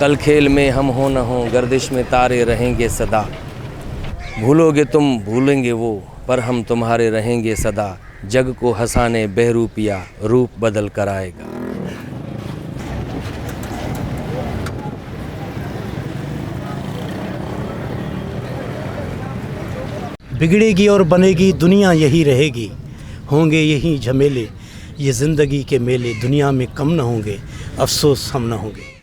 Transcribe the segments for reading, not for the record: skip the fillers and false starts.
कल खेल में हम हो न हो, गर्दिश में तारे रहेंगे सदा। भूलोगे तुम भूलेंगे वो, पर हम तुम्हारे रहेंगे सदा। जग को हंसाने बहरूपिया रूप बदल कर आएगा। बिगड़ेगी और बनेगी दुनिया यही रहेगी, होंगे यही झमेले, ये ज़िंदगी के मेले, दुनिया में कम न होंगे, अफसोस हम न होंगे।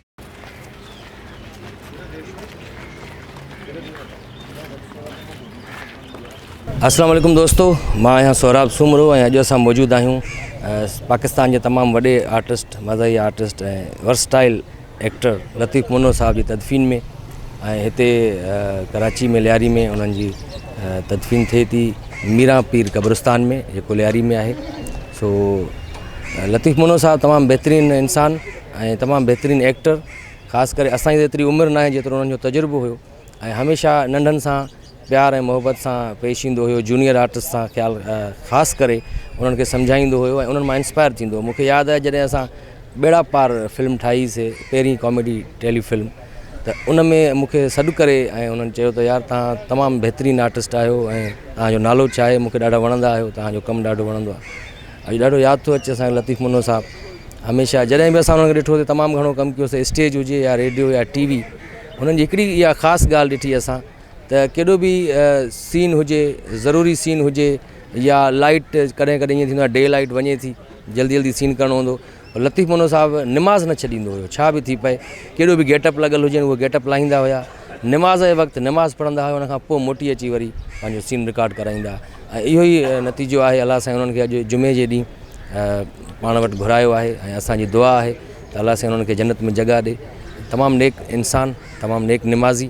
अस्सलाम वालेकुम दोस्तों, मां यहाँ सोहराब सुमरो ऐं अॼु असां मौजूदु आहियूं पाकिस्तान जे तमामु वॾे आर्टिस्ट, मज़ाही आर्टिस्ट ऐं वर्सटाइल एक्टर लतीफ़ मुन्नो साहब जी तदफ़ीन में। ऐं हिते कराची में लियारी में उन्हनि जी तदफ़ीन थिए थी मीरा पीर क़ब्रिस्तान में, जेको लियारी में आहे। सो लतीफ़ मुन्नो साहब तमामु बहितरीनु इंसान ऐं तमामु बहितरीनु एक्टर, ख़ासि करे असांजी एतिरी उमिरि न आहे जेतिरो उन्हनि जो तजुर्बो हुयो, ऐं हमेशह नंढनि सां प्यार ऐं मोहबत सां पेश ईंदो हुयो, जूनियर आर्टिस्ट सां ख़्यालु ख़ासि करे उन्हनि खे सम्झाईंदो हुयो ऐं उन्हनि मां इंस्पायर थींदो हुयो। मूंखे यादि आहे जॾहिं असां बेड़ा पार फिल्म ठाहीसीं, पहिरीं कॉमेडी टेलीफिल्म, त उन में मूंखे सॾु करे ऐं उन्हनि चयो त यार तव्हां तमामु बहितरीनु आर्टिस्ट आहियो ऐं तव्हांजो नालो छा आहे, मूंखे ॾाढा वणंदा आहियो, तव्हांजो कमु ॾाढो वणंदो आहे। अॼु ॾाढो यादि थो अचे असांखे लतीफ़ मुन्नो साहब, हमेशह जॾहिं बि असां हुननि खे ॾिठोसीं तमामु घणो कमु कयोसीं, स्टेज हुजे या रेडियो या टीवी। हुननि जी हिकिड़ी इहा ख़ासि ॻाल्हि ॾिठी असां त केॾो बि सीन हुजे, ज़रूरी सीन हुजे या लाइट कॾहिं कॾहिं ईअं थींदो आहे डे लाइट वञे थी, जल्दी जल्दी सीन करिणो हूंदो, लतीफ़ मुन्नो साहब निमाज़ न छॾींदो हुयो, छा बि थी पए, कहिड़ो बि गेटअप लॻल हुजनि उहो गेटअप लाहींदा हुया, निमाज़ जे वक़्तु निमाज़ पढ़ंदा हुआ, उनखां पोइ मोटी अची वरी पंहिंजो सीन रिकॉर्ड कराईंदा। ऐं इहो ई नतीजो आहे, अलाह साईं उन्हनि खे अॼु जुमे जे ॾींहुं पाण वटि घुरायो आहे ऐं असांजी दुआ आहे त अलाह साईं उन्हनि खे जन्नत में जॻह ॾे। तमामु नेक इंसान, तमामु नेक निमाज़ी,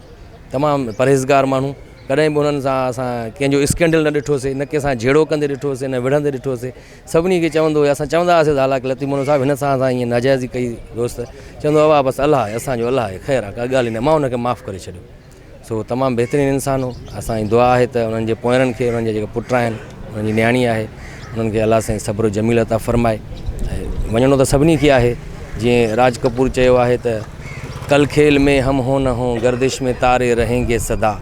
तमामु परहेज़गार माण्हू, कॾहिं बि उन्हनि सां असां कंहिंजो स्कैंडल न ॾिठोसीं, न कंहिंसां झेड़ो कंदे ॾिठोसीं, न विढ़ंदे ॾिठोसीं। सभिनी खे चवंदो हुयो, असां चवंदा हुआसीं हालांकि लतीफ़ मुन्नो साहब हिन सां असां ईअं नाजाइज़ी कई दोस्त, चवंदो हुआ बसि अलाह आहे, असांजो अलाह आहे, ख़ैरु आहे, का ॻाल्हि ई न, मां हुनखे माफ़ु करे छॾियो। सो तमामु बहितरीनु इंसान हो। असांजी दुआ आहे त उन्हनि जे पोयरनि खे, उन्हनि जा जेके पुट आहिनि, उन्हनि जी न्याणी आहे, उन्हनि खे अलाह साईं सब्र जमील अता फ़रमाए। ऐं वञिणो त सभिनी खे आहे, जीअं राज कपूर चयो आहे त कल खेल में हम हो न हो, गर्दिश में तारे रहेंगे सदा।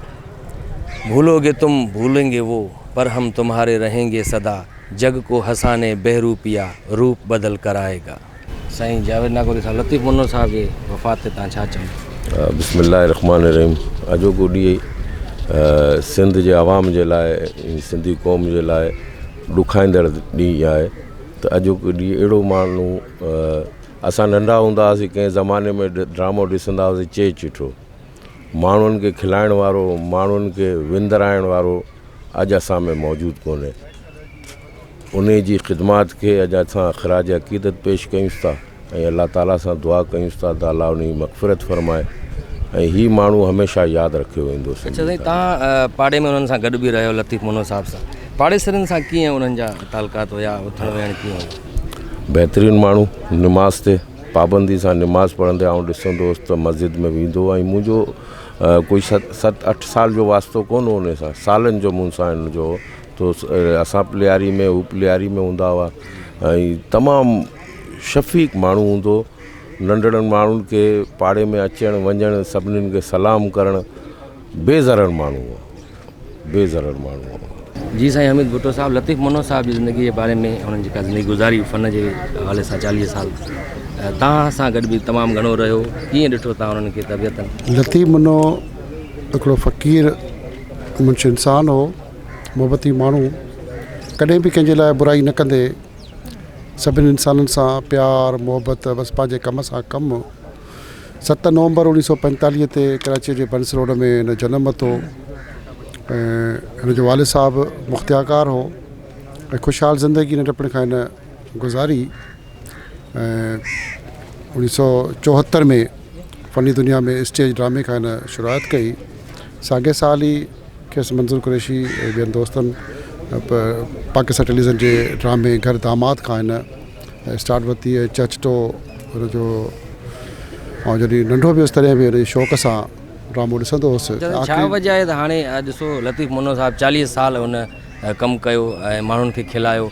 भूलोगे तुम भूलेंगे वो, पर हम तुम्हारे रहेंगे सदा। जग को हंसाने बहरूपिया रूप बदल कर आएगा। साईं जावेद नागोरी साहब, लतीफ़ मुन्नो साहब जे वफ़ात ते तव्हां छा चवंदा? बिस्मिल्लाहिर्रहमानिर्रहीम। अॼोको ॾींहुं सिंध जे आवाम जे लाइ, सिंधी क़ौम जे लाइ ॾुखाईंदड़ ॾींहुं आहे। त अॼोको ॾींहुं अहिड़ो माण्हू, असां नंढा हूंदा हुआसीं, कंहिं ज़माने में ड्रामो ॾिसंदा हुआसीं चे चिठो, माण्हुनि खे खिलाइण वारो, माण्हुनि खे विंदराइण वारो अॼु असां में मौजूदु कोन्हे। उन जी ख़िदमत खे अॼु असां ख़राज अक़ीदत पेश कयूं था ऐं अल्लाह ताला सां दुआ कयूं था त अल्लाह उन जी मग़फ़िरत फ़रमाए ऐं हीअ माण्हू हमेशह यादि रखियो वेंदो। अच्छा साईं, तव्हां पाड़े में उन्हनि सां गॾु बि रहियो, लतीफ़ मुन्नो साहब सां, पाड़ेसरनि सां कीअं उन्हनि जा तालुकात हुया, उथण वेहण कीअं हुयो? बहितरीनु माण्हू, निमाज़ ते पाबंदी सां निमाज़ पढ़ंदे आउं ॾिसंदो हुउसि त मस्जिद में वेंदो ऐं मुंहिंजो कोई 7-8 साल जो वास्तो कोन हो उन सां, सालनि जो मूं सां हिन जो, तो असां प्लियारी में, हू प्लियारी में हूंदा हुआ ऐं तमामु शफ़ीक़ माण्हू हूंदो, नंढड़नि माण्हुनि खे पाड़े में अचणु वञणु, सभिनीनि खे सलाम करणु, बेज़रर माण्हू हो, बेज़रर माण्हू हो। जी साईं हमीद भुट्टो साहब, लतीफ़ मुन्नो साहब जी ज़िंदगी जे बारे में, उन्हनि जेका ज़िंदगी गुज़ारी फ़न जे हवाले सां 40 साल, तव्हां सां गॾु बि तमामु घणो रहियो, कीअं ॾिठो तव्हां उन्हनि खे तबियतनि? लतीफ़ मुन्नो हिकिड़ो फ़क़ीर मुंशी इंसान हो, मोहबती माण्हू, कॾहिं बि कंहिंजे लाइ बुराई न कंदे, सभिनी इंसाननि सां प्यार मोहबत, बसि पंहिंजे कम सां कमु। 7 नवंबर 1945 ते कराची जे बंस रोड में हिन जनमु वरितो ऐं हिन जो वालिद साहबु मुख़्तियारकार हो ऐं ख़ुशहाल ज़िंदगी नंढपण खां हिन गुज़ारी। ऐं 1974 में फ़नी दुनिया में स्टेज ड्रामे खां हिन शुरूआत कई। साॻे साल ई खेसि मंज़ूर कुरैशी ऐं ॿियनि दोस्तनि पाकिस्तान टेलीविज़न जे ड्रामे घर दामाद खां हिन स्टार्ट वरिती ऐं चचटो हुनजो, ऐं जॾहिं नंढो बि हुउसि तॾहिं बि हुन शौक़ सां ड्रामो ॾिसंदो हुउसि। छा वजह आहे त हाणे ॾिसो लतीफ़ मुन्नो साहब 40 साल हुन कमु कयो ऐं माण्हुनि खे खिलायो,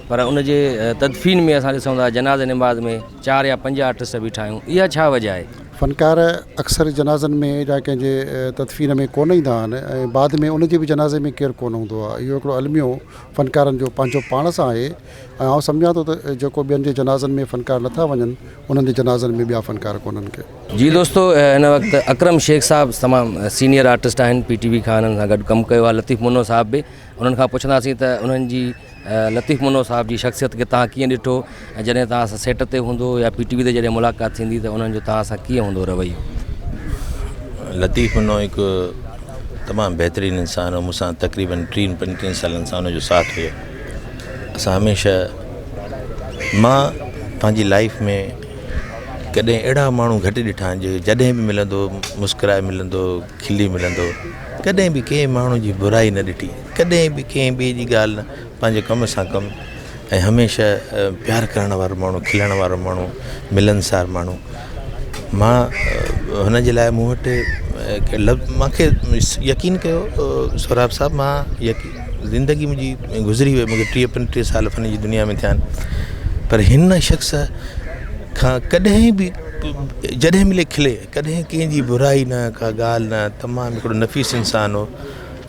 पर उनजे तदफ़ीन में असां ॾिसूं था जनाज़े निमाज़ में 4 या 5 आर्टिस्ट बीठा आहियूं, इहा छा वजह आहे? फ़नकार अक्सर जनाज़नि में या कंहिंजे तदफ़ीन में कोन ईंदा आहिनि ऐं बाद में उनजे बि जनाज़े में केरु कोन हूंदो आहे। इहो हिकिड़ो अलमियो फ़नकारनि जो पंहिंजो पाण सां आहे ऐं आउं सम्झां थो त जेको ॿियनि जे जनाज़नि में फ़नकार नथा वञनि उन्हनि जे जनाज़नि में ॿिया फ़नकार कोन्हनि के। जी दोस्तों, हिन वक़्तु अकरम शेख साहब तमामु सीनियर आर्टिस्ट आहिनि, PTV खां हुननि सां गॾु कमु कयो आहे। लतीफ़ मुन्नो साहब बि, उन्हनि खां पुछंदासीं त उन्हनि जी लतीफ़ मुन्नो साहब जी शख़्सियत खे तव्हां कीअं ॾिठो ऐं जॾहिं तव्हां सां सेट ते हूंदो या PTV ते जॾहिं मुलाक़ात थींदी त उन्हनि जो तव्हां सां कीअं हूंदो रवैयो? लतीफ़ मुन्नो हिकु तमामु बहितरीनु इंसानु हो। मूंसां तक़रीबन 35 सालनि सां हुनजो साथ हुयो। असां हमेशह, मां पंहिंजी लाइफ में कॾहिं अहिड़ा माण्हू घटि ॾिठा आहिनि जो जॾहिं बि मिलंदो मुस्कुराए मिलंदो, खिली मिलंदो, कॾहिं बि कंहिं माण्हू जी बुराई न ॾिठी, कॾहिं बि कंहिं ॿिए जी ॻाल्हि न, पंहिंजे कम सां कमु ऐं हमेशह प्यार करण वारो माण्हू, खिलण वारो माण्हू, मिलनसार माण्हू। मां हुन जे लाइ मूं वटि मूंखे यकीन कयो सोराब साहब, मां ज़िंदगी मुंहिंजी गुज़री वई, मूंखे 30-35 साल फ़न जी दुनिया में थिया आहिनि, पर हिन शख़्स खां कॾहिं बि जॾहिं मिले खिले, कॾहिं कंहिंजी बुराई न, का ॻाल्हि न, तमामु हिकिड़ो नफ़ीस इंसानु हो।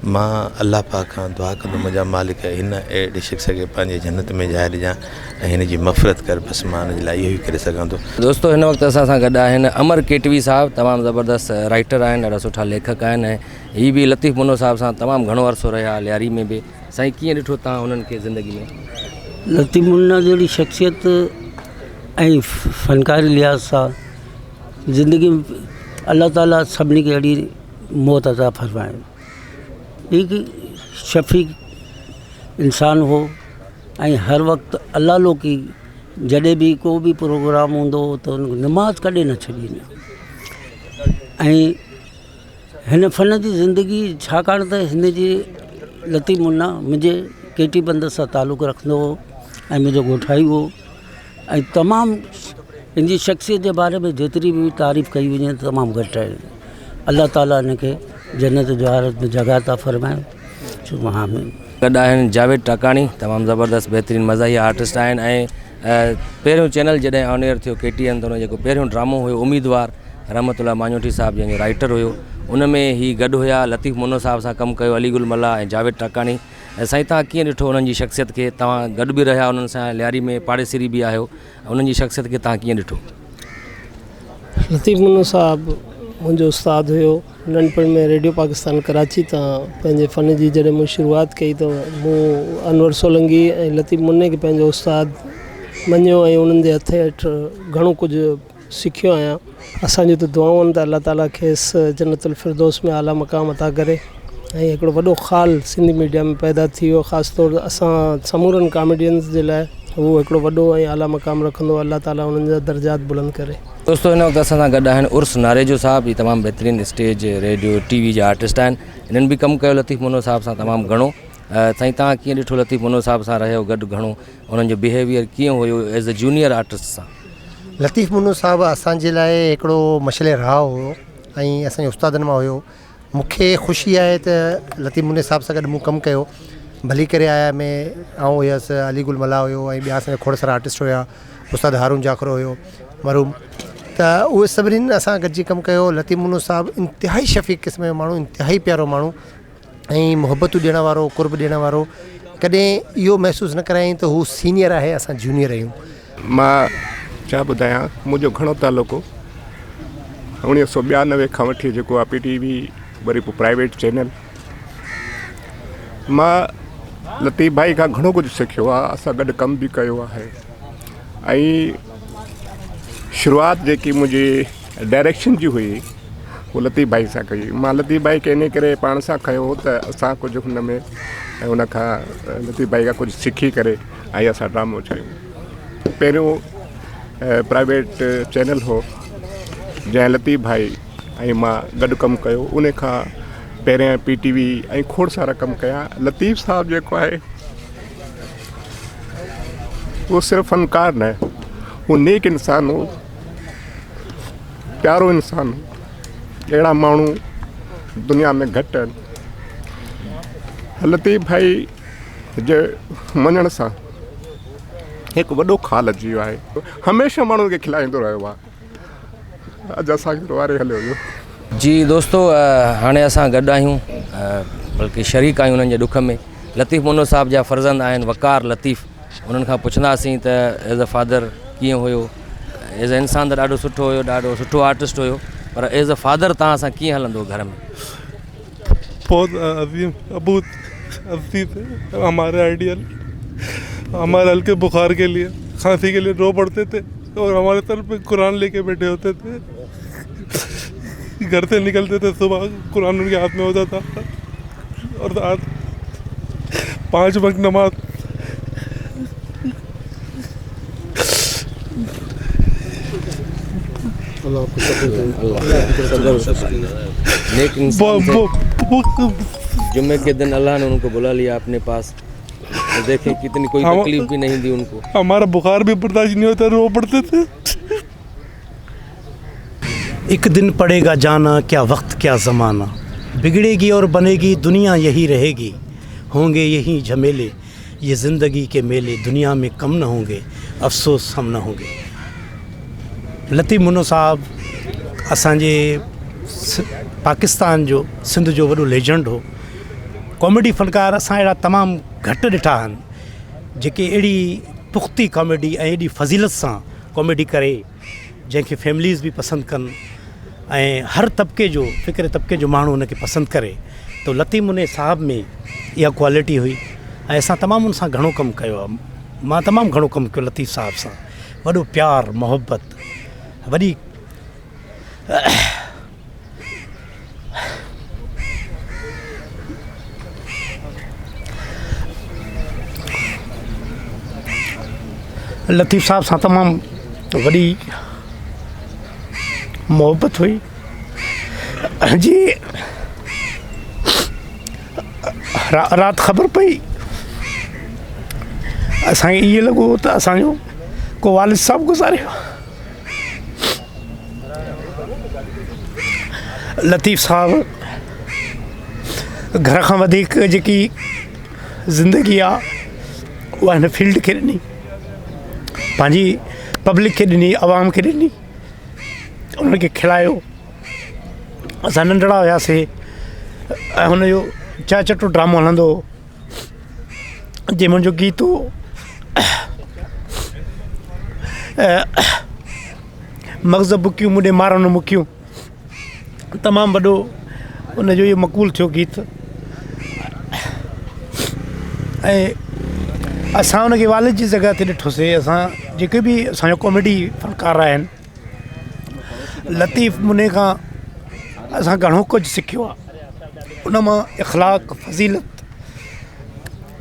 मां अल्लाह पाक खां दुआ कंदुमि, मुंहिंजा मालिक हिन अहिड़े शख़्स खे पंहिंजे जन्नत में जाइ ॾिजां ऐं हिन जी मफ़रत कर, बसि मां हिन जे लाइ इहो ई करे सघां थो। दोस्तों, हिन वक़्तु असां सां गॾु आहिनि अमर केटवी साहब, तमामु ज़बरदस्त राइटर आहिनि, ॾाढा सुठा लेखक आहिनि ऐं हीअ बि लतीफ़ मुन्नो साहब सां तमामु घणो अरसो रहिया लियारी में बि। साईं, कीअं ॾिठो तव्हां उन्हनि खे ज़िंदगी में? लतीफ़ मुन्ना जहिड़ी शख़्सियत ऐं फ़नकारी लिहाज़ सां ज़िंदगी में अल्लाह ताला सभिनी खे अहिड़ी मौत अता फ़रमाए। हिकु शफ़ीक़ इंसान हो ऐं हर वक़्तु अल्लाह लोकी, जॾहिं बि को बि प्रोग्राम हूंदो त उन नमाज़ कॾहिं न छॾींदा। ऐं हिन फ़न जी ज़िंदगी, छाकाणि त हिन जी लतीफ़ मुन्ना मुंहिंजे केटी बंद सां तालुक़ु रखंदो हो ऐं मुंहिंजो ॻोठाई हो ऐं तमामु हिन जी शख़्सियत जे बारे में जेतिरी बि तारीफ़ कई वञे तमामु घटि आहे। अल्लाह ताला हिनखे जन्नत जवारत में जॻह था फ़रमाए। गॾु आहिनि जावेद टाकाणी, तमामु ज़बरदस्त बहितरीनु मज़ाही आर्टिस्ट आहिनि ऐं पहिरियों चैनल जॾहिं ऑन एयर थियो KTN, त हुन जेको पहिरियों ड्रामो हुयो उम्मीदवार, रहमतुल्लाह मांजोठी साहब जंहिंजो राइटर हुयो, उन में ही गॾु हुया। लतीफ़ मुन्नो साहब सां कमु कयो, अली गुल मल्ला ऐं जावेद टाकाणी। ऐं साईं, तव्हां कीअं ॾिठो उन्हनि जी शख़्सियत खे? तव्हां गॾु बि रहिया उन्हनि सां, लियारी में पाड़ेसिरी बि आहियो, उन्हनि जी शख़्सियत खे तव्हां कीअं ॾिठो? लतीफ़ मुन्नो साहब मुंहिंजो उस्तादु हुयो। नंढपण में रेडियो पाकिस्तान कराची तां पंहिंजे फ़न जी जॾहिं मूं शुरूआति कई त मूं अनवर सोलंगी ऐं लतीफ़ मुन्ने खे पंहिंजो उस्तादु मञियो ऐं उन्हनि जे हथ हेठि घणो कुझु सिखियो आहियां। असांजो त दुआऊं आहिनि त अल्लाह ताला खेसि जन्नतुल फिरदौस में आला मक़ाम अता करे ऐं हिकिड़ो वॾो ख़ाल सिंधी मीडिया में पैदा थी वियो। ख़ासि तौर असां समूरनि कॉमेडियंस जे लाइ उहो हिकिड़ो वॾो ऐं आला मक़ाम रखंदो। अल्लाह ताला उन्हनि जा दर्जात बुलंद करे। दोस्तों, हिन वक़्तु असां सां गॾु आहिनि उर्स नारेजो साहब, इहे तमामु बहितरीनु स्टेज, रेडियो, TV जा आर्टिस्ट आहिनि। हिननि बि कमु कयो लतीफ़ मुन्नो साहब सां तमामु घणो। साईं, तव्हां कीअं ॾिठो लतीफ़ मुन्नो साहब सां रहियो गॾु घणो, उन्हनि जो बिहेवियर कीअं हुयो एज़ अ जूनियर आर्टिस्ट सां? लतीफ़ मुन्नो साहब असांजे लाइ हिकिड़ो मशले राह हुयो ऐं असांजे उस्तादनि मां हुयो। मूंखे ख़ुशी आहे त लतीफ़ मुन्ने साहब सां गॾु मूं कमु कयो। भली करे आया में आउं हुयसि, अली गुल मल्ला हुयो ऐं ॿिया असांजा खोड़ सारा आर्टिस्ट हुया, उस्ताद हारून जाखरो हुयो मरूम, त उहे सभिनीनि असां गॾिजी कमु कयो। लतीफ़ मुन्नो साहब इंतिहाई शफ़ीक़ क़िस्म जो माण्हू, इंतिहाई प्यारो माण्हू ऐं मुहबतूं ॾियण वारो, कुर्ब ॾियण वारो। कॾहिं इहो महसूसु न करायईं त हू सीनियर आहे, असां जूनियर आहियूं। मां छा ॿुधायां, मुंहिंजो घणो तालुक़ु 1992 खां वठी जेको आहे PTV, वरी पोइ प्राइवेट चैनल, मां लतीफ़ भाई खां घणो कुझु सिखियो आहे। असां गॾु कमु बि कयो आहे ऐं शुरूआति जेकी मुंहिंजी डायरेक्शन जी हुई उहो लतीफ़ भाई सां कई। मां लतीफ़ भाई खे इन करे पाण सां खयो त असां कुझु हुन में ऐं उन खां लतीफ़ भाई खां कुझु सिखी करे ऐं असां ड्रामो ठाहियूं। पहिरियों प्राइवेट चैनल हो जंहिं लतीफ़ भाई ऐं मां गॾु कमु कयो। उन खां पहिरियां PTV ऐं खोड़ सारा कमु कया। लतीफ़ साहब जेको आहे उहो सिर्फ़ु फ़नकार न, उहो नेक इंसान हो, प्यारो इंसान हो। अहिड़ा माण्हू दुनिया में घटि आहिनि। लतीफ़ भाई जे मञण सां हिकु वॾो ख़ाल अची वियो आहे। हमेशह माण्हुनि खे खिलाईंदो रहियो आहे अॼु असांखे रुआरे हलियो हुयो। जी दोस्तो, हाणे असां गॾु आहियूं, बल्कि शरीक आहियूं उन्हनि जे ॾुख में। लतीफ़ मुनो साहब जा फर्ज़ंद आहिनि वक़ार लतीफ़। उन्हनि खां पुछंदासीं त एज़ अ फादर कीअं हुयो। एज़ अ इंसान त ॾाढो सुठो हुयो, ॾाढो सुठो आर्टिस्ट हुयो, पर एज़ अ फादर तव्हां सां कीअं हलंदो घर में? बहुत अजीम अबूत अजीम थे हमारे आइडियल। हमारे हल्के बुखार के लिए, खांसी के लिए रो पड़ते थे और हमारे सर पे कुरान लेके बैठे होते थे। घर से निकलते थे सुबह, कुरान उनके हाथ में होता था और आज 5 वक्त नमाज। नेक इंसान थे। जुम्मे के दिन अल्लाह ने उनको बुला लिया अपने पास। देखें कितनी कोई तकलीफ भी नहीं दी उनको। हमारा बुखार भी बर्दाश्त नहीं होता, रो पड़ते थे। एक दिन पड़ेगा जाना, क्या वक्त क्या ज़माना, बिगड़ेगी और बनेगी दुनिया यही रहेगी, होंगे यही झमेले, ये ज़िंदगी के मेले, दुनिया में कम न होंगे, अफसोस हम न होंगे। लतीफ़ मुनो साहब असांजे पाकिस्तान जो सिंध जो वॾो लेजेंड हो। कॉमेडी फ़नकार असां अहिड़ा तमामु घटि ॾिठा आहिनि जेके अहिड़ी पुख़्ती कॉमेडी ऐं एॾी फज़ीलत सां कॉमेडी करे जंहिंखे फैमिलीज़ बि पसंदि कनि ऐं हर तबिके जो फ़िक्र तबिके जो माण्हू उनखे पसंदि करे। तो लतीफ़ मुने साहब में इहा क्वालिटी हुई ऐं असां तमामु उन सां घणो कमु कयो आहे। मां तमामु घणो कमु कयो लतीफ़ साहब सां। वॾो प्यार मोहब्बत, वॾी लतीफ़ साहब सां तमामु वॾी मोहब्बत हुई जी। राति ख़बर पई असांखे ईअं लॻो त असांजो को वालिद साहब गुज़ारियो। लतीफ़ साहब घर खां वधीक जेकी ज़िंदगी आहे उहा हिन फील्ड खे ॾिनी, पंहिंजी पब्लिक खे ॾिनी, आवाम खे ॾिनी, उनखे खिलायो। असां नंढड़ा हुयासीं ऐं हुनजो चाचटो ड्रामो हलंदो हो जंहिं मुंहिंजो गीत हो मग़ज़ बुकियूं मुॾे मारन मुकियूं। तमामु वॾो उनजो इहो मक़बूल थियो गीत ऐं असां उनखे वालिद जी जॻह ते ॾिठोसीं। असां जेके बि असांजो कॉमेडी फ़नकार आहिनि, लतीफ़ मुने खां असां घणो कुझु सिखियो आहे। उन मां इख़लाक़, फज़ीलत,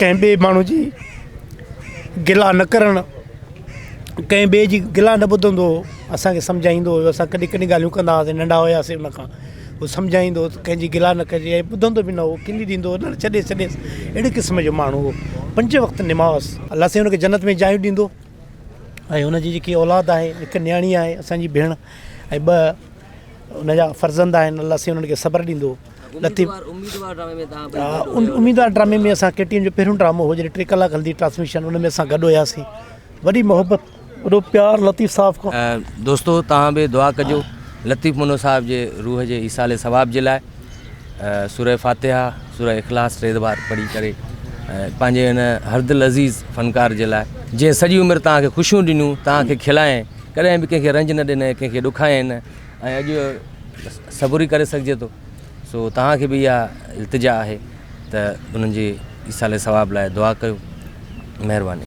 कंहिं ॿिए माण्हू जी गिला न करणु, कंहिं ॿिए जी गिला न ॿुधंदो हो, असांखे सम्झाईंदो हुयो। असां कॾहिं कॾहिं ॻाल्हियूं कंदा हुआसीं, नंढा हुआसीं, उन खां उहो सम्झाईंदो हो कंहिंजी गिला न कजे ऐं ॿुधंदो बि न हो, किनी ॾींदो हो, न छॾे अहिड़े क़िस्म जो माण्हू हो। 5 वक़्त निमाज़, अलाह साईं हुनखे जन्नत में जायूं ॾींदो। ऐं हुनजी जेकी औलाद आहे, हिकु न्याणी आहे असांजी भेण ऐं 2 उनजा फर्ज़ंद आहिनि, अलाह साईं उन्हनि खे सब्र ॾींदो। लतीफ़ उम्मीदवार ड्रामे में असां KTN जो पहिरियों ड्रामो हो जॾहिं 3 कलाक हलंदी ट्रांसमिशन, उन में असां गॾु हुयासीं। वॾी मोहब्बत, वॾो प्यार लतीफ़ साहब खां। दोस्तो, तव्हां बि दुआ कजो लतीफ़ मुनो साहब जे रूह जे ईसाले सवाब जे लाइ। सूरह फातिहा, सूरह इख़लास 3 बार पढ़ी करे पंहिंजे हिन हरदिल अज़ीज़ फ़नकार जे लाइ, जंहिं सॼी उमिरि तव्हांखे ख़ुशियूं ॾिनियूं, तव्हांखे खिलाएं, कॾहिं बि कंहिंखे रंज न ॾिनई, कंहिंखे ॾुखाए न, ऐं अॼु सबुरी करे सघिजे थो। सो तव्हांखे बि इहा इल्तिजा आहे त उन्हनि जे ईसाले सवाब लाइ दुआ कयो। महिरबानी।